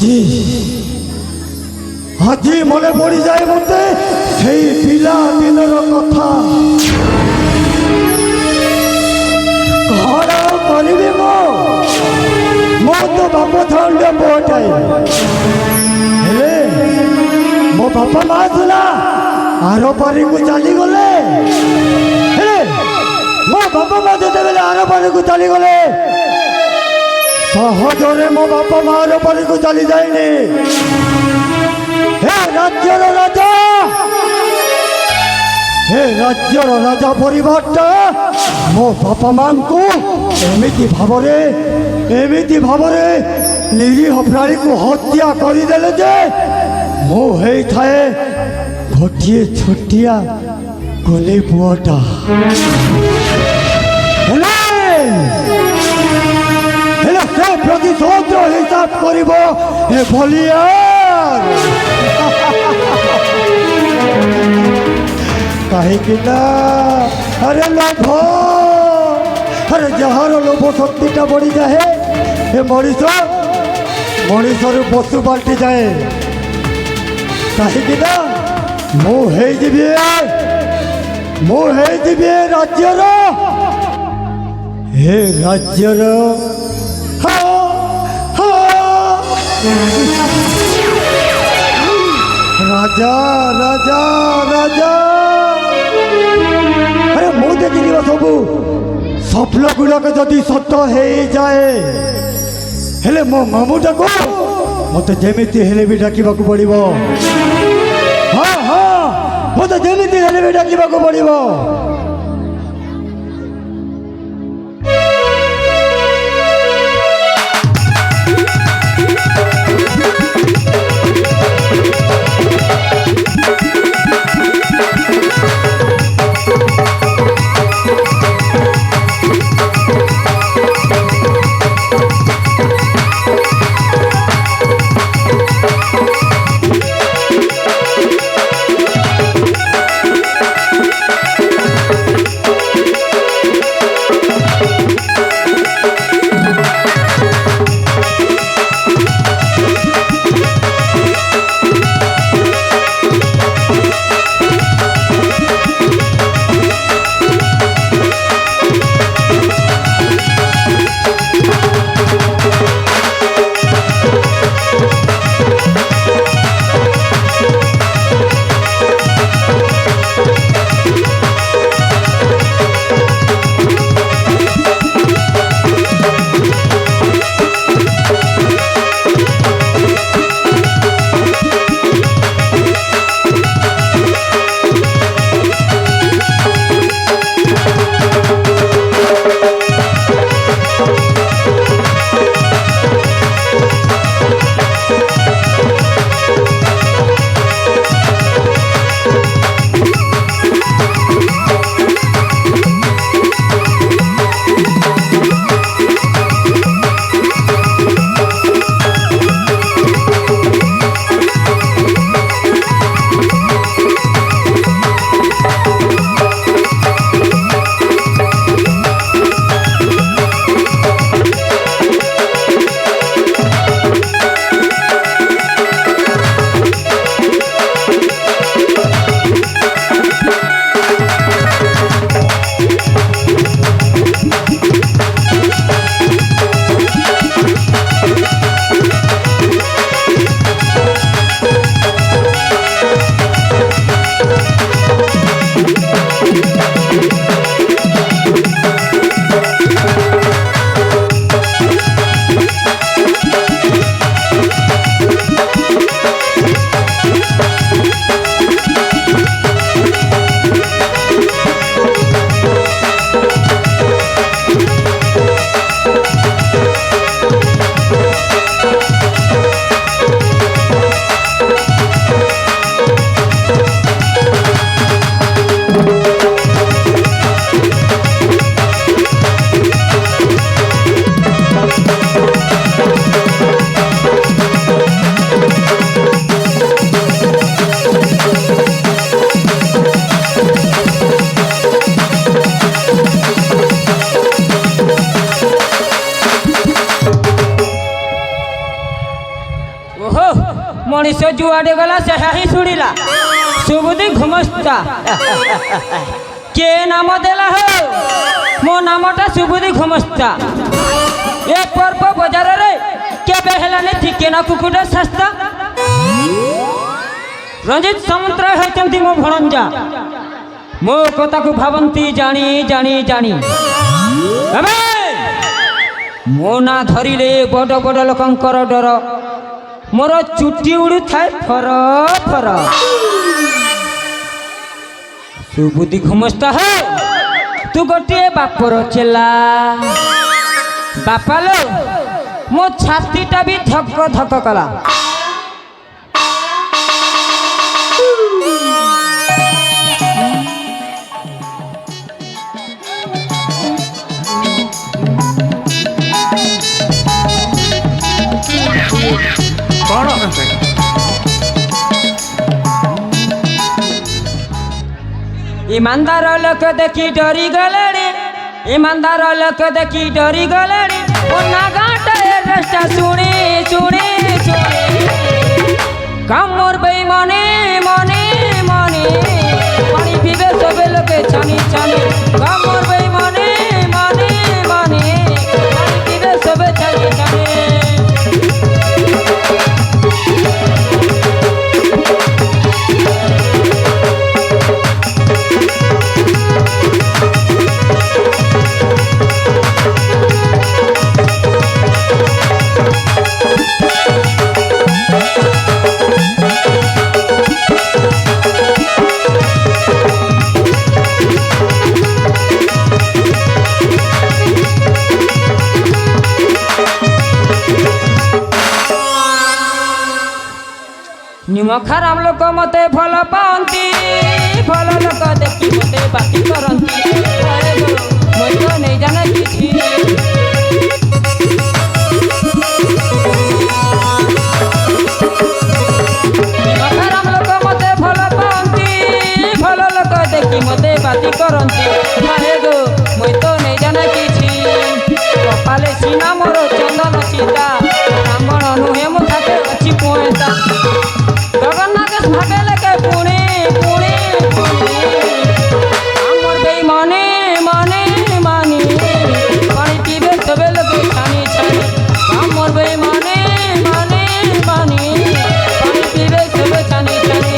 আজি আজি মনে পড়ি যায় মতে সেই পিলা দিনের কথা। কଣ କରିବି ମୁଁ ତ ବାପ ଥାଉଣ୍ଡ ପୁଅଟାଏ, ହେଲେ ମୋ ବାପା ମା ଥିଲା ଆର ପାରିକୁ ଚାଲିଗଲେ। ହେଲେ ମୋ ବାପା ମା ଯେତେବେଳେ ଆର ପାରିକୁ ଚାଲିଗଲେ ସହଜରେ ମୋ ବାପା ମା ଆର ପାରିକୁ ଚାଲି ଯାଇନି। हे राज्यर राजा, हे राज्यर राजा परिवारटा मो बापा मां को एमिति भावरे निरीह प्राणी को हत्या करदेले जे मो हे थाए गोटे छोटिया कोले पुआटा। से प्रतिशोध हिसाब करिबो ए भलियार। कहीं अरे लोभ, अरे जार लोभ शक्तिटा बढ़ी जाए ए मनीष मनीषर पशु पाल्टी जाए। कहीं मुझे राज्यर हे राज्यर राजा राजा राजा। अरे मु देखी सब स्वप्न गुड़ाक जदि सत हो जाए हेले मो मामूटा को मत जमी हेले भी डाक पड़ो। हाँ हाँ मत जमी हेले भी डाक पड़ो। मनीष जुआडे गला से ही शुणिला सुबुद्धि घुमस्ता के नाम देला हो मो नामटा सुबुद्धि घुमस्ता ए पर्व बजार रे केबे हेलाने ठिकेना कुकुडा सस्ता रंजित समुद्र होइचंती मो भणंजा मो कथा को भावंती जानी जानी जानी अबे मो ना धरिले बड़ बड़ लोकंकर डर मोर चुटी उड़ी थाए फर फर सुबुद्धि घुमस्ता है तू गोटे बापर चेला बापा लो मो छातीटा भी धक धक कला ईमानदार लोक देखी डरी गले ईमानदार लोक देखी डरी गले नागाटा रस्ता सुने सुने सुने कामर बई मने मने मने पानी पीबे सबे लोके छानी छानी कामर बई मने मने मने पानी पीबे सबे छानी छानी निमखाराम लोक मते भल पाती भल लोक देखी मते बाती करती मत नहीं जाना किसी निमखाराम लोक मते भल पाती भल लोक देखी मते बाती करती मत नहीं जाना किसी कपाले सीना मोर चंदन सीता ब्राह्मण नुहे मो थाके अच्छी पोएता जगन्नाथ भागेले के पुणे पुणे पुणे हमर बेई माने माने माने पानी पीबे सबे लोग छानी छानी हमर बेई माने माने माने पानी पीबे सबे छानी छानी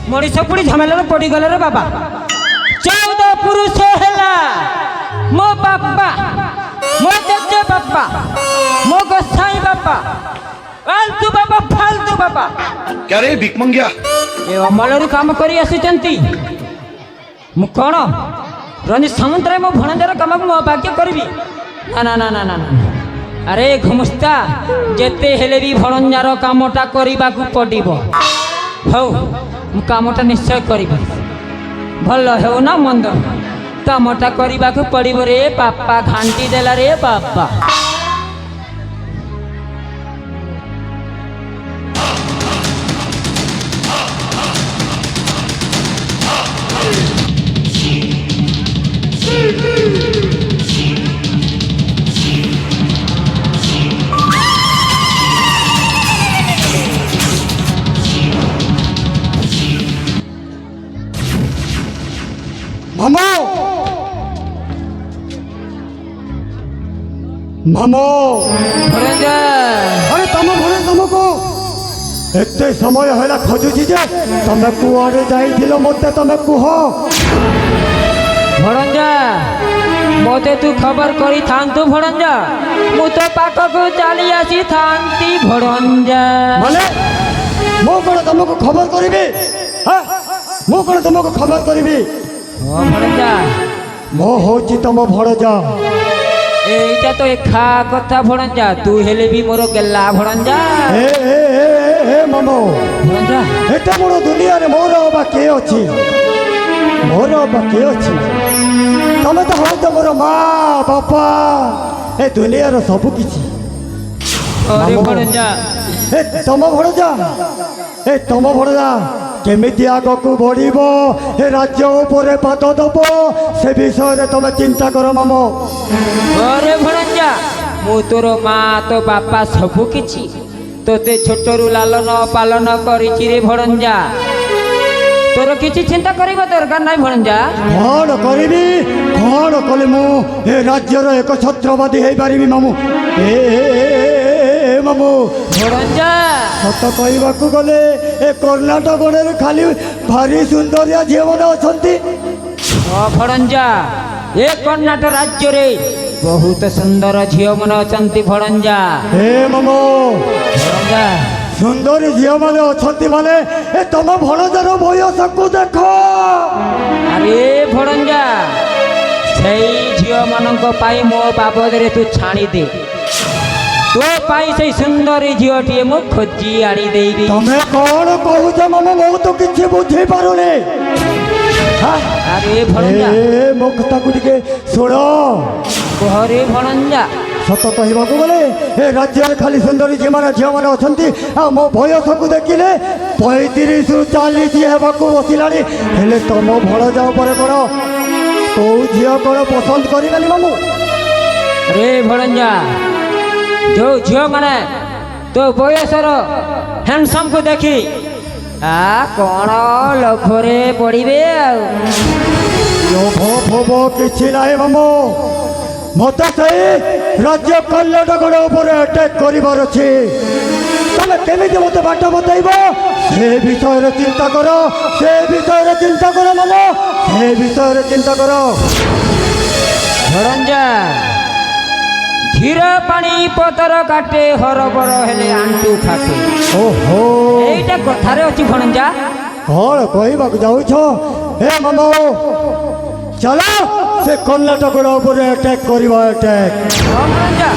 मनीष पुड़ी झमेला पड़ी गले रे बाबा 14 पुरुष हैला मो बापा मो जज्जे बापा मो गोसाई बापा फालतू बापा क्या रे भिक मंगिया ए अमलरू काम करी आसीचंती मु कोन रंजित समुद्र मो भणंजर काम मो भाग्य करबी ना ना ना ना ना अरे घुमस्ता जेते हेले भी भणंजार कामटा करिबा को पडिबो हौ कामटा निश्चय करिबी भल हो ना मंद कामटा करिबा को पडिबो रे पापा घांटी देला रे पापा मामू ମାମୁ ଭଣଜା ଆରେ ତମ ଘରେ ତମକୁ ଏତେ ସମୟ ହେଲା ଖୋଜୁଛି ଯେ ତମେ କୁଆଡ଼େ ଯାଇଥିଲ ମୋତେ ତମେ କୁହ। ଭଣଜା ମୋତେ ତୁ ଖବର କରିଥାନ୍ତୁ ଭଣଜା, ମୁଁ ତୋ ପାଖକୁ ଚାଲି ଆସିଥାନ୍ତି ଭଣଜା। ମାନେ ମୁଁ କ'ଣ ତମକୁ ଖବର କରିବି? ହାଁ? ମୁଁ କ'ଣ ତମକୁ ଖବର କରିବି? ହଁ ଭଣଜା, ମୁଁ ହଉଛି ତମ ଭଣଜା। এইটা তো একা কথা ভণজা, তুই হেলে বি মোর গেলা ভণজা। ଏ ଏ ଏ ଏ ମାମୁ ভণজা ଏତେ ବଡ଼ ଦୁନିଆରେ ମୋର ଅବା କିଏ ଅଛି? ମୋର ଅବା କିଏ ଅଛି? ତମେ ତ ହଉଛ ମୋର ମା ବାପା, ଏ ଦୁନିଆର ସବୁ କିଛି। আরে ভণজা ଏ ତମ ଭଣଜା, ଏ ତମ ଭଣଜା କେମିତି ଆଗକୁ ବଢ଼ିବ, ଏ ରାଜ୍ୟ ଉପରେ ପାଦ ଦେବ, ସେ ବିଷୟରେ ତମେ ଚିନ୍ତା କର ମାମୁ। আরে ভণজা মু তোর মা তো বাপা সবু কিছু তোতে ছোটরু লালন পালন করিছি রে ভণজা, তোর কিছু চিন্তা করিবা দরকার নাই ভণজা। କ'ଣ କରିବି, କ'ଣ କଲେ ମୁଁ ଏ ରାଜ୍ୟର ଏକ ଛତ୍ରବାଦୀ ହେଇପାରିବି ମାମୁ? ଏ ମାମୁ ভণজা ସତ କହିବାକୁ ଗଲେ ଏ କର୍ଣ୍ଣାଟକରେ ଖାଲି ଭାରି ସୁନ୍ଦରିଆ ଝିଅମାନେ ଅଛନ୍ତି। ও ভণজা এ কর্ণাটক রাজ্যরে বহুত সুন্দর ঝিও মনে অছন্তি ভণজা। ହେ ମାମୁ ভণজা ସୁନ୍ଦରୀ ଝିଅମାନେ ଅଛନ୍ତି ମାନେ ଏ ତମ ଭଣଜାର ବୟସକୁ ଦେଖ। আরে ভণজা সেই ঝিও ମାନଙ୍କ ପାଇଁ ମୋ ବାବଦରେ ତୁ ଛାଣି ଦେ, ତୋ ପାଇଁ ସେଇ ସୁନ୍ଦରୀ ଝିଅଟିଏ ମୁଁ ଖୋଜି ଆଣିଦେବି। ତମେ କ'ଣ କହୁଛ ମାମୁ? ମୁଁ ତ କିଛି ବୁଝିପାରୁନି। ହାଁ? ଆରେ ଭଣଜା ଏ ମୋ କଥାକୁ ଟିକେ ଶୁଣ। ଘରେ ଭଣଜା ସତ କହିବାକୁ ଗଲେ ଏ ରାଜ୍ୟରେ ଖାଲି ସୁନ୍ଦରୀ ଝିଅମାନେ ଅଛନ୍ତି। ଆଉ ମୋ ବୟସକୁ ଦେଖିଲେ 35ରୁ 40 ହେବାକୁ ବସିଲାଣି। ହେଲେ ତମ ଭଣଜା ଉପରେ କ'ଣ କୋଉ ଝିଅ କ'ଣ ପସନ୍ଦ କରିବେନି ମାମୁ? ରେ ଭଣଜା ଯୋଉ ଝିଅ ମାନେ ତୋ ବୟସର ହ୍ୟାଣ୍ଡସମ୍କୁ ଦେଖି କ'ଣ ଲୋଭରେ ପଡ଼ିବେ ଆଉ। ଲୋଭ ଫୋଭ କିଛି ନାହିଁ ମାମୁ। ମୋତେ ସେଇ ରାଜ୍ୟ କର୍ଣ୍ଣାଟକ ଉପରେ ଆଟାକ୍ କରିବାର ଅଛି। ତମେ କେମିତି ମୋତେ ବାଟ ବତାଇବ ସେ ବିଷୟରେ ଚିନ୍ତା କର, ସେ ବିଷୟରେ ଚିନ୍ତା କର ମାମୁ, ସେ ବିଷୟରେ ଚିନ୍ତା କର। ଭଣଜା ଧୀର ପାଣି ପତର କାଟେ, ହରବର ହେଲେ ଆଣ୍ଟୁ ଫାଟେ, ଓହୋ এইটা কথারে ଅଛି ଭଣଜା। କ'ଣ କହିବାକୁ ଯାଉଛ? ଏ ମାମୁ ଚାଲ ସେ କର୍ଣ୍ଣାଟକ ଉପରେ ଆଟାକ୍ କରିବା, ଆଟାକ୍। ହଁ ଭଣଜା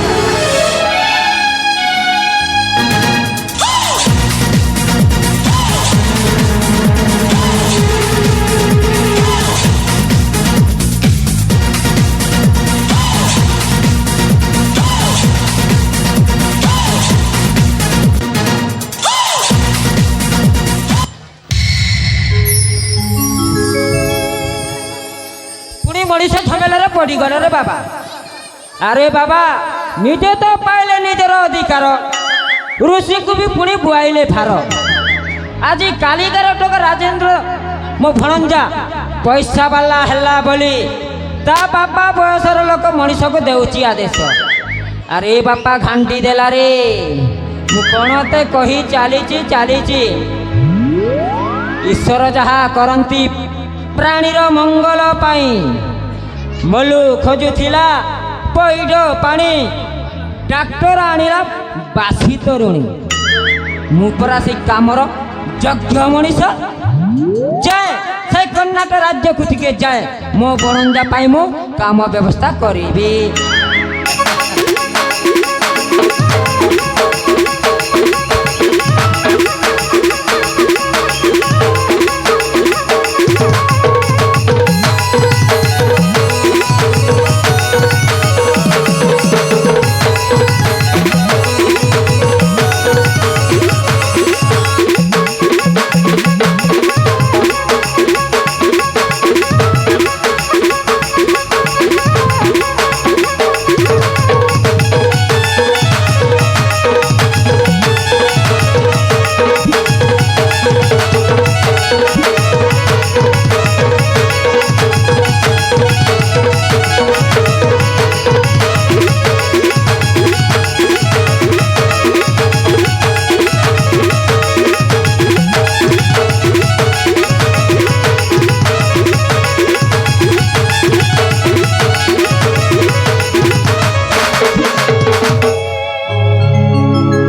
ମଣିଷ ଝଗଡ଼ାରେ ପଡ଼ିଗଲେ ରେ ବାବା। ଆରେ ବାବା ନିଜେ ତ ପାଇଲେ ନିଜର ଅଧିକାର, ଋଷିକୁ ବି ପୁଣି ବୁଆଇଲେ ଭାର। ଆଜି କାଲିକାର ଟୋକା ରାଜେନ୍ଦ୍ର ମୋ ଭଣଜା ପଇସା ବାଲା ହେଲା ବୋଲି ତା ବାପା ବୟସର ଲୋକ ମଣିଷକୁ ଦେଉଛି ଆଦେଶ। ଆରେ ବାପା ଘାଣ୍ଟି ଦେଲା ରେ, ମୁଁ କ'ଣ ତେ କହି ଚାଲିଛି। ଈଶ୍ୱର ଯାହା କରନ୍ତି ପ୍ରାଣୀର ମଙ୍ଗଳ ପାଇଁ। ମଲୁ ଖୋଜୁଥିଲା ପଇଡ଼ ପାଣି, ଟ୍ରାକ୍ଟର ଆଣିଲା ବାସି ତରୁଣୀ। ମୁଁ ପରା ସେଇ କାମର ଯୋଗ୍ୟ ମଣିଷ। ଯାଏ ସେ କର୍ଣ୍ଣାଟକ ରାଜ୍ୟକୁ ଟିକେ ଯାଏ, ମୋ ଭଣଜା ପାଇଁ ମୁଁ କାମ ବ୍ୟବସ୍ଥା କରିବି।